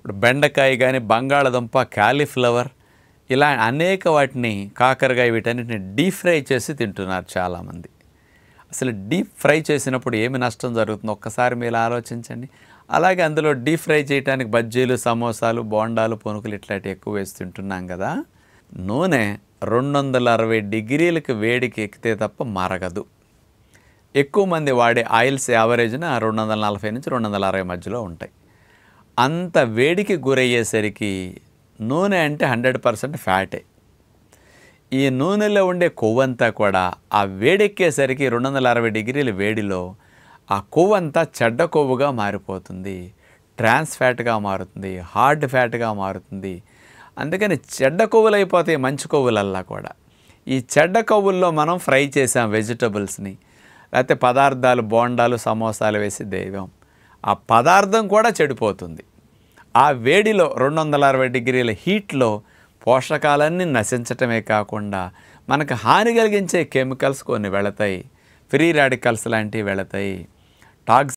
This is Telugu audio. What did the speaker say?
ఇప్పుడు బెండకాయ కానీ బంగాళదుంప కాలీఫ్లవర్ ఇలా అనేక వాటిని కాకరకాయ వీటన్నిటిని డీప్ ఫ్రై చేసి తింటున్నారు చాలామంది. అసలు డీప్ ఫ్రై చేసినప్పుడు ఏమి నష్టం జరుగుతుందో ఒక్కసారి మీరు ఆలోచించండి. అలాగే అందులో డీప్ ఫ్రై చేయడానికి బజ్జీలు సమోసాలు బోండాలు పునుకులు ఇట్లాంటివి ఎక్కువ వేసి తింటున్నాం కదా. నూనె 260 డిగ్రీలకు వేడికి ఎక్కితే తప్ప మరగదు. ఎక్కువ మంది వాడే ఆయిల్స్ యావరేజ్న 240 నుంచి 260 మధ్యలో ఉంటాయి. అంత వేడికి గురయ్యేసరికి నూనె అంటే 100% ఫ్యాటే. ఈ నూనెలో ఉండే కొవ్వంతా కూడా ఆ వేడెక్కేసరికి 260 డిగ్రీల వేడిలో ఆ కొవ్వంతా చెడ్డ కొవ్వుగా మారిపోతుంది, ట్రాన్స్ ఫ్యాట్గా మారుతుంది, హార్డ్ ఫ్యాట్గా మారుతుంది. అందుకని చెడ్డ కొవ్వులు అయిపోతాయి మంచి కొవ్వులల్లా కూడా. ఈ చెడ్డ కొవ్వుల్లో మనం ఫ్రై చేసాం వెజిటబుల్స్ని, లేకపోతే పదార్థాలు బోండాలు సమోసాలు వేసి దేవాం, ఆ పదార్థం కూడా చెడిపోతుంది. ఆ వేడిలో 260 డిగ్రీల హీట్లో పోషకాలన్నీ నశించటమే కాకుండా మనకు హాని కలిగించే కెమికల్స్ కొన్ని వెళతాయి, ఫ్రీ రాడికల్స్ లాంటివి వెళతాయి, టాక్సిక్